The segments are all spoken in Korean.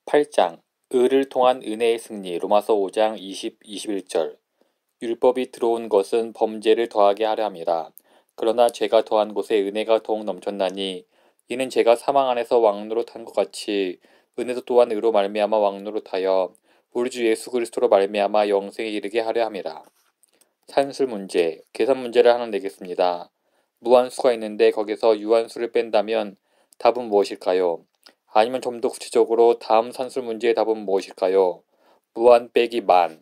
8장 의를 통한 은혜의 승리 로마서 5장 21절 율법이 들어온 것은 범죄를 더하게 하려 함이라. 그러나 죄가 더한 곳에 은혜가 더욱 넘쳤나니 이는 죄가 사망 안에서 왕노릇한 것 같이 은혜도 또한 의로 말미암아 왕노릇하여 우리 주 예수 그리스도로 말미암아 영생에 이르게 하려 함이라. 산술 문제, 계산 문제를 하나 내겠습니다. 무한수가 있는데 거기서 유한수를 뺀다면 답은 무엇일까요? 아니면 좀 더 구체적으로 다음 산술 문제의 답은 무엇일까요? 무한 빼기 만.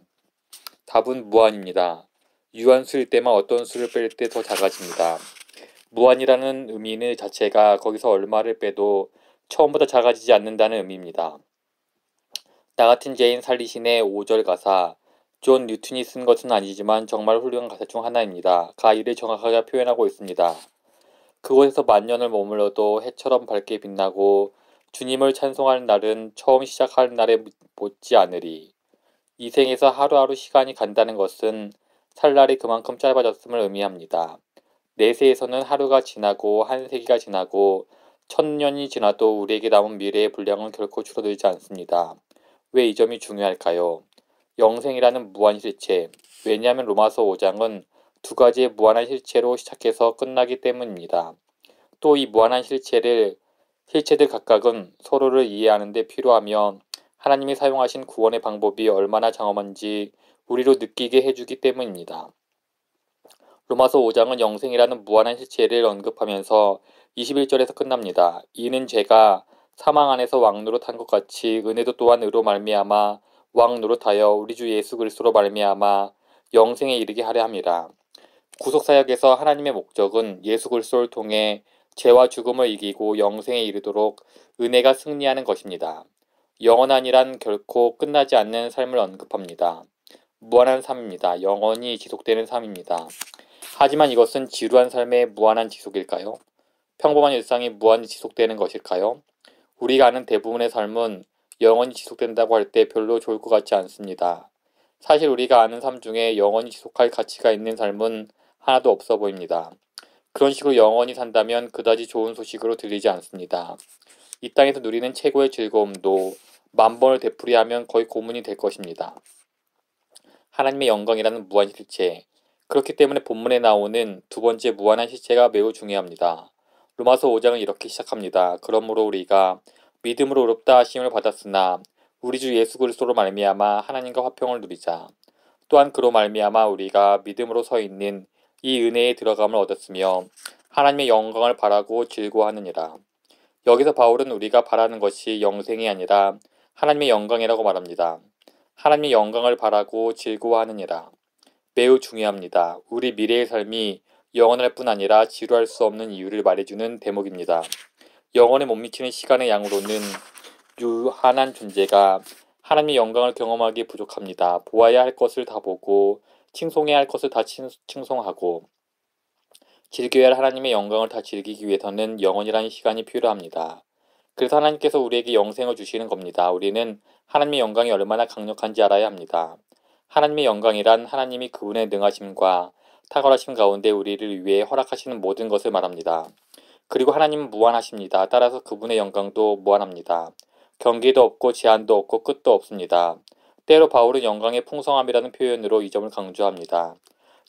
답은 무한입니다. 유한수일 때만 어떤 수를 뺄 때 더 작아집니다. 무한이라는 의미는 자체가 거기서 얼마를 빼도 처음보다 작아지지 않는다는 의미입니다. 나 같은 죄인 살리신의 5절 가사, 존 뉴턴이 쓴 것은 아니지만 정말 훌륭한 가사 중 하나입니다. 가이를 정확하게 표현하고 있습니다. 그곳에서 만년을 머물러도 해처럼 밝게 빛나고 주님을 찬송할 날은 처음 시작할 날에 못지 않으리. 이 생에서 하루하루 시간이 간다는 것은 살 날이 그만큼 짧아졌음을 의미합니다. 내세에서는 하루가 지나고 한 세기가 지나고 1000년이 지나도 우리에게 남은 미래의 분량은 결코 줄어들지 않습니다. 왜 이 점이 중요할까요? 영생이라는 무한 실체, 왜냐하면 로마서 5장은 두 가지의 무한한 실체로 시작해서 끝나기 때문입니다. 또 이 무한한 실체들 각각은 서로를 이해하는 데 필요하며 하나님이 사용하신 구원의 방법이 얼마나 장엄한지 우리로 느끼게 해주기 때문입니다. 로마서 5장은 영생이라는 무한한 실체를 언급하면서 21절에서 끝납니다. 이는 죄가 사망 안에서 왕노릇한 것 같이 은혜도 또한 의로 말미암아 왕노릇하여 우리 주 예수 그리스도로 말미암아 영생에 이르게 하려 함이라. 구속사역에서 하나님의 목적은 예수 그리스도를 통해 죄와 죽음을 이기고 영생에 이르도록 은혜가 승리하는 것입니다. 영원한이란 결코 끝나지 않는 삶을 언급합니다. 무한한 삶입니다. 영원히 지속되는 삶입니다. 하지만 이것은 지루한 삶의 무한한 지속일까요? 평범한 일상이 무한히 지속되는 것일까요? 우리가 아는 대부분의 삶은 영원히 지속된다고 할 때 별로 좋을 것 같지 않습니다. 사실 우리가 아는 삶 중에 영원히 지속할 가치가 있는 삶은 하나도 없어 보입니다. 그런 식으로 영원히 산다면 그다지 좋은 소식으로 들리지 않습니다. 이 땅에서 누리는 최고의 즐거움도 만번을 되풀이하면 거의 고문이 될 것입니다. 하나님의 영광이라는 무한 실체, 그렇기 때문에 본문에 나오는 두 번째 무한한 실체가 매우 중요합니다. 로마서 5장은 이렇게 시작합니다. 그러므로 우리가 믿음으로 의롭다 하심을 받았으나 우리 주 예수 그리스도로 말미암아 하나님과 화평을 누리자. 또한 그로 말미암아 우리가 믿음으로 서 있는 이 은혜에 들어감을 얻었으며 하나님의 영광을 바라고 즐거워하느니라. 여기서 바울은 우리가 바라는 것이 영생이 아니라 하나님의 영광이라고 말합니다. 하나님의 영광을 바라고 즐거워하느니라. 매우 중요합니다. 우리 미래의 삶이 영원할 뿐 아니라 지루할 수 없는 이유를 말해주는 대목입니다. 영원에 못 미치는 시간의 양으로는 유한한 존재가 하나님의 영광을 경험하기 부족합니다. 보아야 할 것을 다 보고 칭송해야 할 것을 다 칭송하고 즐겨야 할 하나님의 영광을 다 즐기기 위해서는 영원이라는 시간이 필요합니다. 그래서 하나님께서 우리에게 영생을 주시는 겁니다. 우리는 하나님의 영광이 얼마나 강력한지 알아야 합니다. 하나님의 영광이란 하나님이 그분의 능하심과 탁월하심 가운데 우리를 위해 허락하시는 모든 것을 말합니다. 그리고 하나님은 무한하십니다. 따라서 그분의 영광도 무한합니다. 경계도 없고 제한도 없고 끝도 없습니다. 때로 바울은 영광의 풍성함이라는 표현으로 이 점을 강조합니다.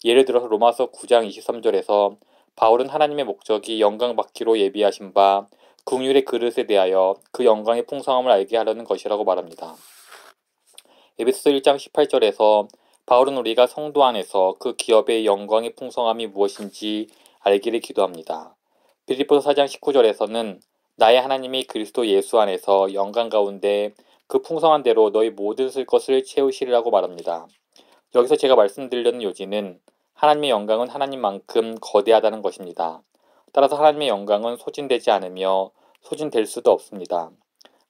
예를 들어서 로마서 9장 23절에서 바울은 하나님의 목적이 영광 받기로 예비하신 바 긍휼의 그릇에 대하여 그 영광의 풍성함을 알게 하려는 것이라고 말합니다. 에베소서 1장 18절에서 바울은 우리가 성도 안에서 그 기업의 영광의 풍성함이 무엇인지 알기를 기도합니다. 빌립보서 4장 19절에서는 나의 하나님이 그리스도 예수 안에서 영광 가운데 그 풍성한 대로 너희 모든 쓸 것을 채우시리라고 말합니다. 여기서 제가 말씀드리려는 요지는 하나님의 영광은 하나님만큼 거대하다는 것입니다. 따라서 하나님의 영광은 소진되지 않으며 소진될 수도 없습니다.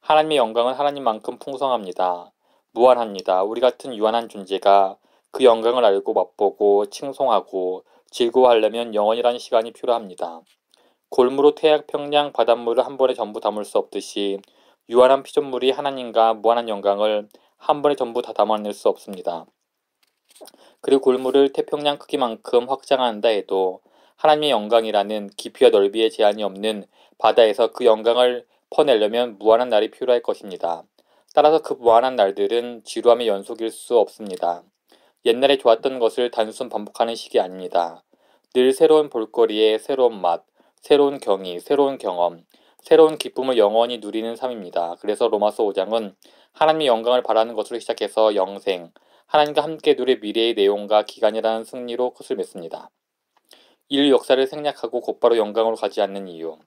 하나님의 영광은 하나님만큼 풍성합니다. 무한합니다. 우리 같은 유한한 존재가 그 영광을 알고 맛보고 칭송하고 즐거워하려면 영원이라는 시간이 필요합니다. 골무로 태양, 평양, 바닷물을 한 번에 전부 담을 수 없듯이 유한한 피조물이 하나님과 무한한 영광을 한 번에 전부 다 담아낼 수 없습니다. 그리고 골무를 태평양 크기만큼 확장한다 해도 하나님의 영광이라는 깊이와 넓이에 제한이 없는 바다에서 그 영광을 퍼내려면 무한한 날이 필요할 것입니다. 따라서 그 무한한 날들은 지루함의 연속일 수 없습니다. 옛날에 좋았던 것을 단순 반복하는 식이 아닙니다. 늘 새로운 볼거리에 새로운 맛, 새로운 경이, 새로운 경험, 새로운 기쁨을 영원히 누리는 삶입니다. 그래서 로마서 5장은 하나님의 영광을 바라는 것으로 시작해서 영생, 하나님과 함께 누릴 미래의 내용과 기간이라는 승리로 끝을 맺습니다. 인류 역사를 생략하고 곧바로 영광으로 가지 않는 이유.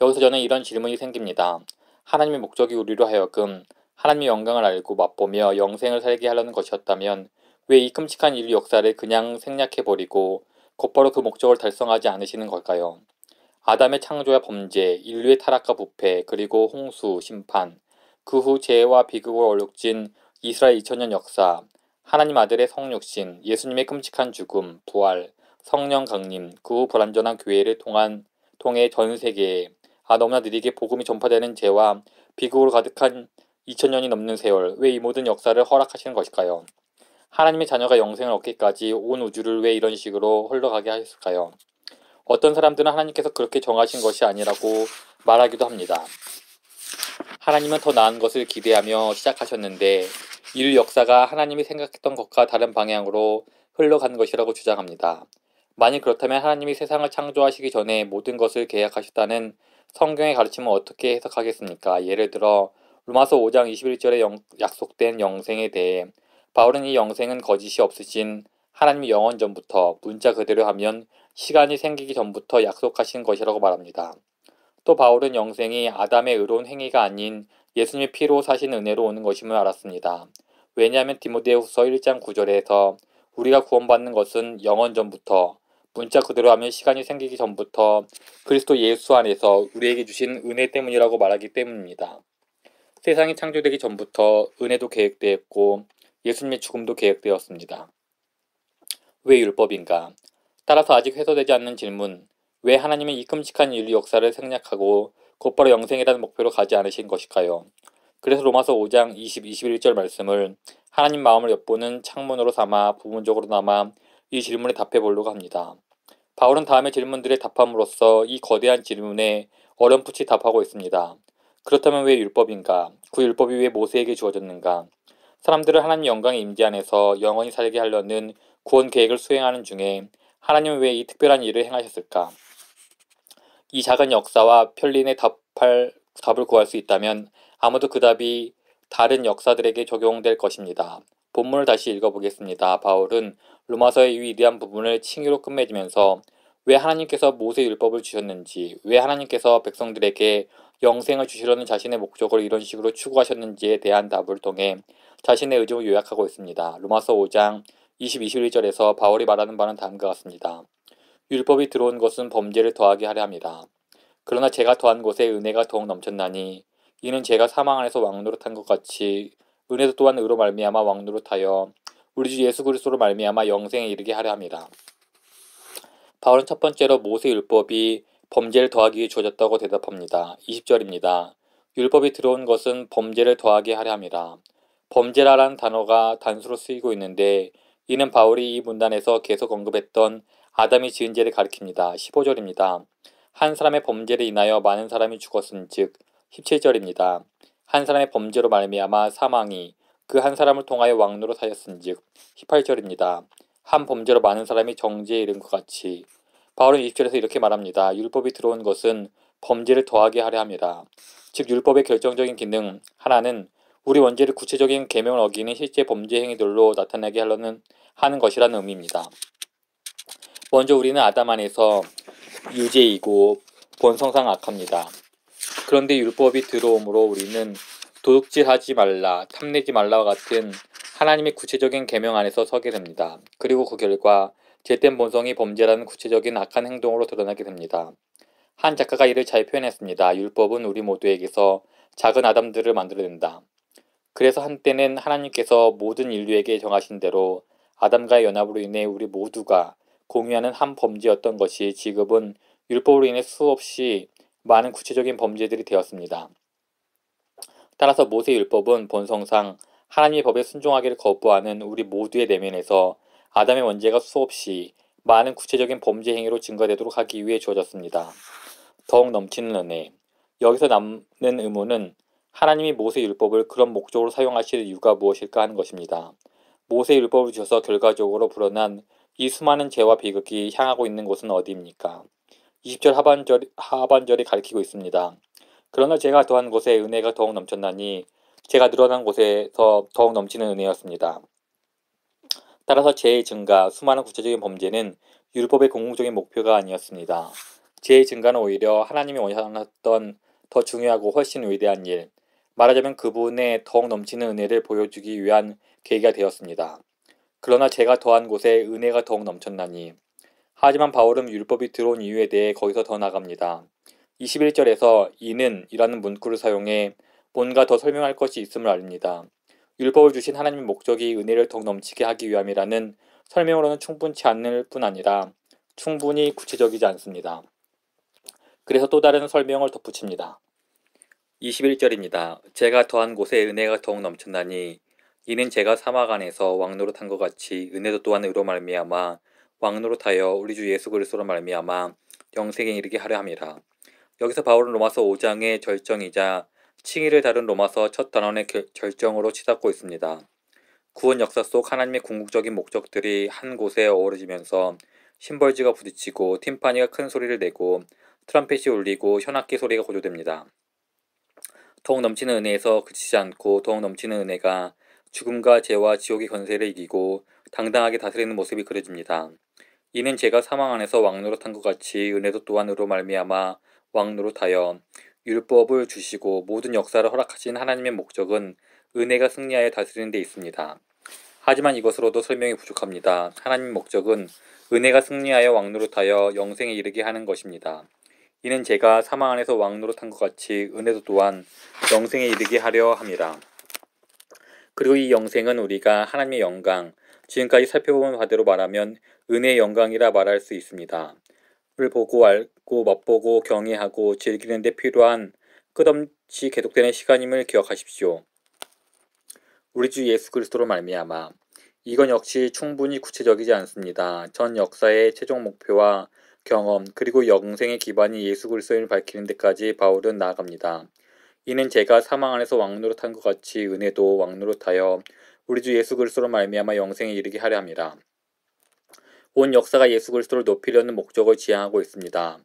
여기서 저는 이런 질문이 생깁니다. 하나님의 목적이 우리로 하여금 하나님의 영광을 알고 맛보며 영생을 살게 하려는 것이었다면 왜 이 끔찍한 인류 역사를 그냥 생략해버리고 곧바로 그 목적을 달성하지 않으시는 걸까요? 아담의 창조와 범죄, 인류의 타락과 부패, 그리고 홍수, 심판, 그 후 재해와 비극으로 얼룩진 이스라엘 2000년 역사, 하나님 아들의 성육신, 예수님의 끔찍한 죽음, 부활, 성령 강림, 그 후 불완전한 교회를 통해 전 세계에 너무나 느리게 복음이 전파되는 재와 비극으로 가득한 2000년이 넘는 세월, 왜 이 모든 역사를 허락하시는 것일까요? 하나님의 자녀가 영생을 얻기까지 온 우주를 왜 이런 식으로 흘러가게 하셨을까요? 어떤 사람들은 하나님께서 그렇게 정하신 것이 아니라고 말하기도 합니다. 하나님은 더 나은 것을 기대하며 시작하셨는데 인류 역사가 하나님이 생각했던 것과 다른 방향으로 흘러간 것이라고 주장합니다. 만일 그렇다면 하나님이 세상을 창조하시기 전에 모든 것을 계약하셨다는 성경의 가르침은 어떻게 해석하겠습니까? 예를 들어 로마서 5장 21절에 약속된 영생에 대해 바울은 이 영생은 거짓이 없으신 하나님이 영원 전부터, 문자 그대로 하면 시간이 생기기 전부터 약속하신 것이라고 말합니다. 또 바울은 영생이 아담의 의로운 행위가 아닌 예수님의 피로 사신 은혜로 오는 것임을 알았습니다. 왜냐하면 디모데후서 1장 9절에서 우리가 구원받는 것은 영원 전부터, 문자 그대로 하면 시간이 생기기 전부터 그리스도 예수 안에서 우리에게 주신 은혜 때문이라고 말하기 때문입니다. 세상이 창조되기 전부터 은혜도 계획되었고 예수님의 죽음도 계획되었습니다. 왜 율법인가? 따라서 아직 해소되지 않는 질문, 왜 하나님은 이 끔찍한 인류 역사를 생략하고 곧바로 영생이라는 목표로 가지 않으신 것일까요? 그래서 로마서 5장 20, 21절 말씀을 하나님 마음을 엿보는 창문으로 삼아 부분적으로나마 이 질문에 답해 보려고 합니다. 바울은 다음의 질문들에 답함으로써 이 거대한 질문에 어렴풋이 답하고 있습니다. 그렇다면 왜 율법인가? 그 율법이 왜 모세에게 주어졌는가? 사람들을 하나님 영광의 임재 안에서 영원히 살게 하려는 구원 계획을 수행하는 중에 하나님은 왜 이 특별한 일을 행하셨을까? 이 작은 역사와 편린의 답을 구할 수 있다면 아무도 그 답이 다른 역사들에게 적용될 것입니다. 본문을 다시 읽어보겠습니다. 바울은 로마서의 이 위대한 부분을 칭의로 끝맺으면서 왜 하나님께서 모세 율법을 주셨는지, 왜 하나님께서 백성들에게 영생을 주시려는 자신의 목적을 이런 식으로 추구하셨는지에 대한 답을 통해 자신의 의중을 요약하고 있습니다. 로마서 5장 20, 21절에서 바울이 말하는 바는 다음과 같습니다. 율법이 들어온 것은 범죄를 더하게 하려 함이라. 그러나 제가 더한 곳에 은혜가 더욱 넘쳤나니 이는 제가 사망 안에서 왕노릇한 것 같이 은혜도 또한 의로 말미암아 왕노릇하여 우리 주 예수 그리스도로 말미암아 영생에 이르게 하려 함이라. 바울은 첫 번째로 모세 율법이 범죄를 더하기 위해 주어졌다고 대답합니다. 20절입니다. 율법이 들어온 것은 범죄를 더하게 하려 함이라. 범죄라라는 단어가 단수로 쓰이고 있는데 이는 바울이 이 문단에서 계속 언급했던 아담이 지은 죄를 가리킵니다. 15절입니다. 한 사람의 범죄를 인하여 많은 사람이 죽었은즉 17절입니다. 한 사람의 범죄로 말미암아 사망이 그 한 사람을 통하여 왕노로 사였은즉 18절입니다. 한 범죄로 많은 사람이 정죄에 이른 것 같이. 바울은 20절에서 이렇게 말합니다. 율법이 들어온 것은 범죄를 더하게 하려 함이라. 즉 율법의 결정적인 기능 하나는 우리 원죄를 구체적인 계명을 어기는 실제 범죄 행위들로 나타나게 하는 것이라는 의미입니다. 먼저 우리는 아담 안에서 유죄이고 본성상 악합니다. 그런데 율법이 들어옴으로 우리는 도둑질하지 말라, 탐내지 말라와 같은 하나님의 구체적인 계명 안에서 서게 됩니다. 그리고 그 결과 죄된 본성이 범죄라는 구체적인 악한 행동으로 드러나게 됩니다. 한 작가가 이를 잘 표현했습니다. 율법은 우리 모두에게서 작은 아담들을 만들어낸다. 그래서 한때는 하나님께서 모든 인류에게 정하신 대로 아담과의 연합으로 인해 우리 모두가 공유하는 한 범죄였던 것이 지금은 율법으로 인해 수없이 많은 구체적인 범죄들이 되었습니다. 따라서 모세 율법은 본성상 하나님의 법에 순종하기를 거부하는 우리 모두의 내면에서 아담의 원죄가 수없이 많은 구체적인 범죄 행위로 증거되도록 하기 위해 주어졌습니다. 더욱 넘치는 은혜. 여기서 남는 의문은 하나님이 모세 율법을 그런 목적으로 사용하실 이유가 무엇일까 하는 것입니다. 모세 율법을 주셔서 결과적으로 불어난 이 수많은 죄와 비극이 향하고 있는 곳은 어디입니까? 20절 하반절이 가리키고 있습니다. 그러나 제가 더한 곳에 은혜가 더욱 넘쳤나니 제가 늘어난 곳에서 더욱 넘치는 은혜였습니다. 따라서 죄의 증가, 수많은 구체적인 범죄는 율법의 궁극적인 목표가 아니었습니다. 죄의 증가는 오히려 하나님이 원하셨던 더 중요하고 훨씬 위대한 일, 말하자면 그분의 더욱 넘치는 은혜를 보여주기 위한 계기가 되었습니다. 그러나 제가 더한 곳에 은혜가 더욱 넘쳤나니. 하지만 바울은 율법이 들어온 이유에 대해 거기서 더 나갑니다. 21절에서 이는 이라는 문구를 사용해 뭔가 더 설명할 것이 있음을 알립니다. 율법을 주신 하나님의 목적이 은혜를 더욱 넘치게 하기 위함이라는 설명으로는 충분치 않을 뿐 아니라 충분히 구체적이지 않습니다. 그래서 또 다른 설명을 덧붙입니다. 21절입니다. 제가 더한 곳에 은혜가 더욱 넘쳤나니 이는 제가 사막 안에서 왕노릇한 것 같이 은혜도 또한 의로 말미암아 왕노릇하여 우리 주 예수 그리스도로 말미암아 영생에 이르게 하려 함이라. 여기서 바울은 로마서 5장의 절정이자 칭의를 다룬 로마서 첫 단원의 절정으로 치닫고 있습니다. 구원 역사 속 하나님의 궁극적인 목적들이 한 곳에 어우러지면서 심벌지가 부딪히고 팀파니가 큰 소리를 내고 트럼펫이 울리고 현악기 소리가 고조됩니다. 더욱 넘치는 은혜에서 그치지 않고 더욱 넘치는 은혜가 죽음과 죄와 지옥의 권세를 이기고 당당하게 다스리는 모습이 그려집니다. 이는 제가 사망 안에서 왕노릇한 것 같이 은혜도 또한 의로 말미암아 왕노릇하여 율법을 주시고 모든 역사를 허락하신 하나님의 목적은 은혜가 승리하여 다스리는 데 있습니다. 하지만 이것으로도 설명이 부족합니다. 하나님의 목적은 은혜가 승리하여 왕노릇하여 영생에 이르게 하는 것입니다. 이는 제가 사망 안에서 왕노릇한 것 같이 은혜도 또한 영생에 이르게 하려 함이라. 그리고 이 영생은 우리가 하나님의 영광, 지금까지 살펴본 바대로 말하면 은혜의 영광이라 말할 수 있습니다. 을 보고 알고 맛보고 경외하고 즐기는 데 필요한 끝없이 계속되는 시간임을 기억하십시오. 우리 주 예수 그리스도로 말미암아. 이건 역시 충분히 구체적이지 않습니다. 전 역사의 최종 목표와 경험 그리고 영생의 기반이 예수 그리스도를 밝히는 데까지 바울은 나아갑니다. 이는 제가 사망 안에서 왕노릇한 것 같이 은혜도 왕노릇하여 우리 주 예수 그리스도로 말미암아 영생에 이르게 하려 함이라. 온 역사가 예수 그리스도를 높이려는 목적을 지향하고 있습니다.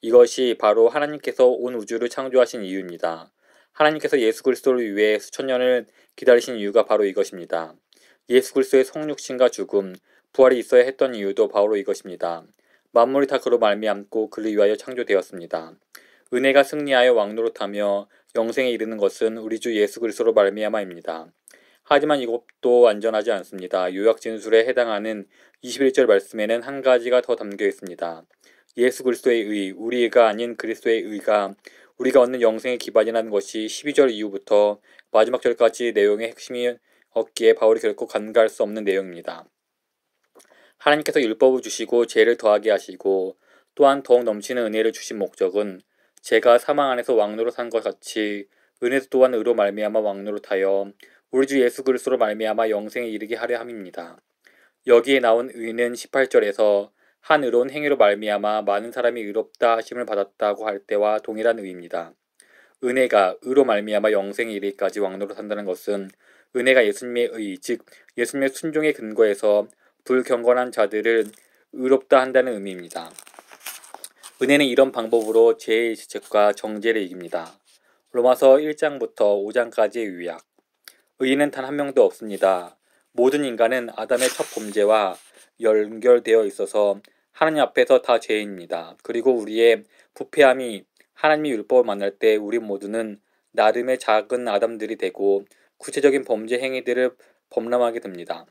이것이 바로 하나님께서 온 우주를 창조하신 이유입니다. 하나님께서 예수 그리스도를 위해 수천 년을 기다리신 이유가 바로 이것입니다. 예수 그리스도의 성육신과 죽음, 부활이 있어야 했던 이유도 바로 이것입니다. 만물이 다 그로 말미암고 그를 위하여 창조되었습니다. 은혜가 승리하여 왕노릇하며 영생에 이르는 것은 우리 주 예수 그리스도로 말미암아입니다. 하지만 이것도 안전하지 않습니다. 요약 진술에 해당하는 21절 말씀에는 한 가지가 더 담겨 있습니다. 예수 그리스도의 의, 우리가 아닌 그리스도의 의가 우리가 얻는 영생의 기반이라는 것이 12절 이후부터 마지막 절까지 내용의 핵심이었기에 바울이 결코 간과할 수 없는 내용입니다. 하나님께서 율법을 주시고 죄를 더하게 하시고 또한 더욱 넘치는 은혜를 주신 목적은 제가 사망 안에서 왕노릇한 것 같이 은혜도 또한 의로 말미암아 왕노릇하여 우리 주 예수 그리스도로 말미암아 영생에 이르게 하려 함입니다. 여기에 나온 의는 18절에서 한 의로운 행위로 말미암아 많은 사람이 의롭다 하심을 받았다고 할 때와 동일한 의입니다. 은혜가 의로 말미암아 영생에 이르기까지 왕노릇한다는 것은 은혜가 예수님의 의, 즉 예수님의 순종의 근거에서 불경건한 자들을 의롭다 한다는 의미입니다. 은혜는 이런 방법으로 죄의 지책과 정죄를 이깁니다. 로마서 1장부터 5장까지의 요약. 의인은 단 한 명도 없습니다. 모든 인간은 아담의 첫 범죄와 연결되어 있어서 하나님 앞에서 다 죄인입니다. 그리고 우리의 부패함이 하나님의 율법을 만날 때 우리 모두는 나름의 작은 아담들이 되고 구체적인 범죄 행위들이 범람하게 됩니다.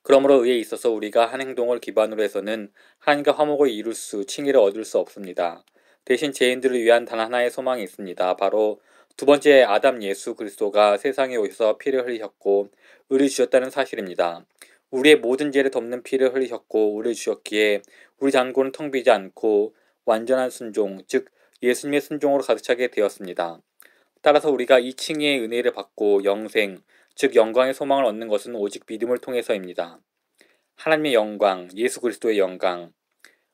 그러므로 의에 있어서 우리가 한 행동을 기반으로 해서는 하나님과 화목을 이룰 칭의를 얻을 수 없습니다. 대신 죄인들을 위한 단 하나의 소망이 있습니다. 바로 두 번째 아담 예수 그리스도가 세상에 오셔서 피를 흘리셨고 의를 주셨다는 사실입니다. 우리의 모든 죄를 덮는 피를 흘리셨고 의를 주셨기에 우리 잔고는 텅 비지 않고 완전한 순종, 즉 예수님의 순종으로 가득 차게 되었습니다. 따라서 우리가 이 칭의의 은혜를 받고 영생, 즉 영광의 소망을 얻는 것은 오직 믿음을 통해서입니다. 하나님의 영광, 예수 그리스도의 영광,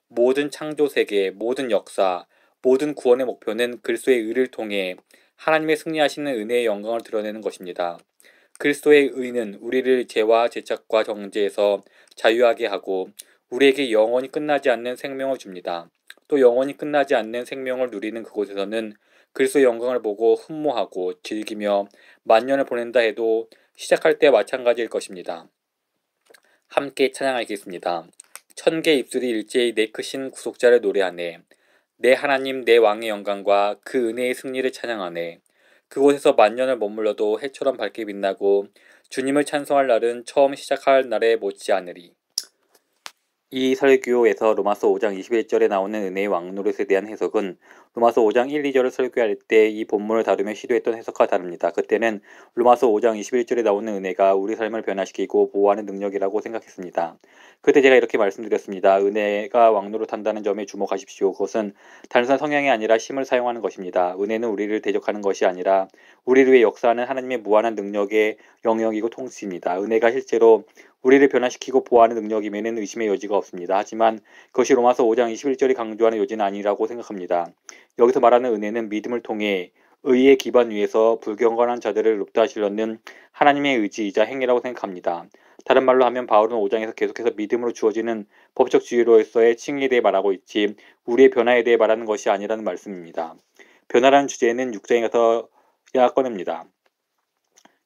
모든 창조 세계, 모든 역사, 모든 구원의 목표는 그리스도의 의를 통해 하나님의 승리하시는 은혜의 영광을 드러내는 것입니다. 그리스도의 의는 우리를 죄와 죄책과 정죄에서 자유하게 하고 우리에게 영원히 끝나지 않는 생명을 줍니다. 또 영원히 끝나지 않는 생명을 누리는 그곳에서는 그리스도의 영광을 보고 흠모하고 즐기며 만년을 보낸다 해도 시작할 때와 마찬가지일 것입니다. 함께 찬양하겠습니다. 천개 입술이 일제히 내 크신 구속자를 노래하네. 내 하나님 내 왕의 영광과 그 은혜의 승리를 찬양하네. 그곳에서 만년을 머물러도 해처럼 밝게 빛나고 주님을 찬송할 날은 처음 시작할 날에 못지않으리. 이 설교에서 로마서 5장 21절에 나오는 은혜의 왕노릇에 대한 해석은 로마서 5장 1, 2절을 설교할 때 이 본문을 다루며 시도했던 해석과 다릅니다. 그때는 로마서 5장 21절에 나오는 은혜가 우리 삶을 변화시키고 보호하는 능력이라고 생각했습니다. 그때 제가 이렇게 말씀드렸습니다. 은혜가 왕노릇한다는 점에 주목하십시오. 그것은 단순한 성향이 아니라 힘을 사용하는 것입니다. 은혜는 우리를 대적하는 것이 아니라 우리를 위해 역사하는 하나님의 무한한 능력의 영역이고 통치입니다. 은혜가 실제로 우리를 변화시키고 보호하는 능력이면 의심의 여지가 없습니다. 하지만 그것이 로마서 5장 21절이 강조하는 요지는 아니라고 생각합니다. 여기서 말하는 은혜는 믿음을 통해 의의 기반 위에서 불경건한 자들을 의롭다 하시려는 하나님의 의지이자 행위라고 생각합니다. 다른 말로 하면 바울은 5장에서 계속해서 믿음으로 주어지는 법적 지위로서의 칭의에 대해 말하고 있지 우리의 변화에 대해 말하는 것이 아니라는 말씀입니다. 변화라는 주제는 6장에 가서야 꺼냅니다.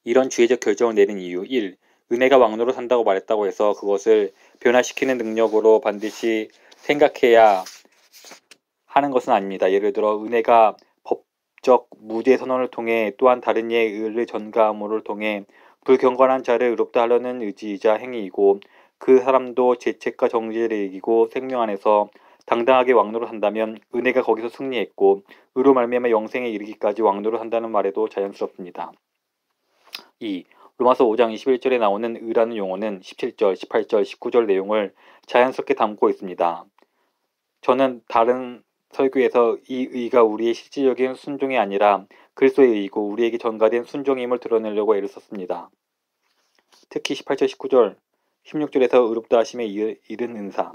이런 주의적 결정을 내린 이유 1. 은혜가 왕노로 산다고 말했다고 해서 그것을 변화시키는 능력으로 반드시 생각해야 하는 것은 아닙니다. 예를 들어 은혜가 법적 무죄 선언을 통해 또한 다른 이의 의를 전가함으로 통해 불경건한 자를 의롭다 하려는 의지이자 행위이고 그 사람도 죄책과 정죄를 이기고 생명 안에서 당당하게 왕노로 산다면 은혜가 거기서 승리했고 의로 말미암아 영생에 이르기까지 왕노로 산다는 말에도 자연스럽습니다. 2. 로마서 5장 21절에 나오는 의라는 용어는 17절, 18절, 19절 내용을 자연스럽게 담고 있습니다. 저는 다른 설교에서 이 의가 우리의 실질적인 순종이 아니라 그리스도의 의이고 우리에게 전가된 순종임을 드러내려고 애를 썼습니다. 특히 18절, 19절, 16절에서 의롭다 하심에 이른 은사.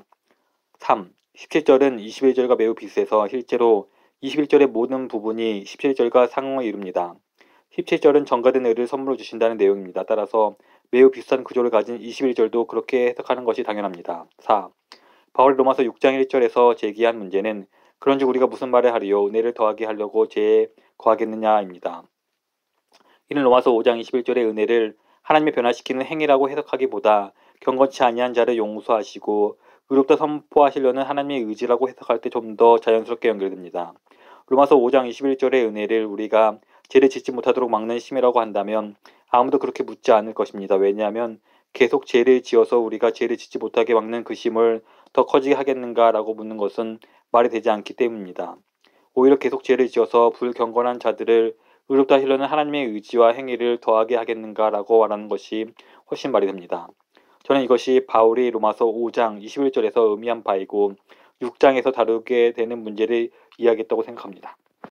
3. 17절은 21절과 매우 비슷해서 실제로 21절의 모든 부분이 17절과 상응을 이룹니다. 17절은 전가된 의를 선물로 주신다는 내용입니다. 따라서 매우 비슷한 구조를 가진 21절도 그렇게 해석하는 것이 당연합니다. 4. 바울이 로마서 6장 1절에서 제기한 문제는 그런즉 우리가 무슨 말을 하리요? 은혜를 더하게 하려고 죄에 거하겠느냐입니다. 이는 로마서 5장 21절의 은혜를 하나님의 변화시키는 행위라고 해석하기보다 경건치 아니한 자를 용서하시고 의롭다 선포하시려는 하나님의 의지라고 해석할 때 좀 더 자연스럽게 연결됩니다. 로마서 5장 21절의 은혜를 우리가 죄를 짓지 못하도록 막는 힘이라고 한다면 아무도 그렇게 묻지 않을 것입니다. 왜냐하면 계속 죄를 지어서 우리가 죄를 짓지 못하게 막는 그 힘을 더 커지게 하겠는가라고 묻는 것은 말이 되지 않기 때문입니다. 오히려 계속 죄를 지어서 불경건한 자들을 의롭다 하시려는 하나님의 의지와 행위를 더하게 하겠는가라고 말하는 것이 훨씬 말이 됩니다. 저는 이것이 바울이 로마서 5장 21절에서 의미한 바이고 6장에서 다루게 되는 문제를 이야기했다고 생각합니다.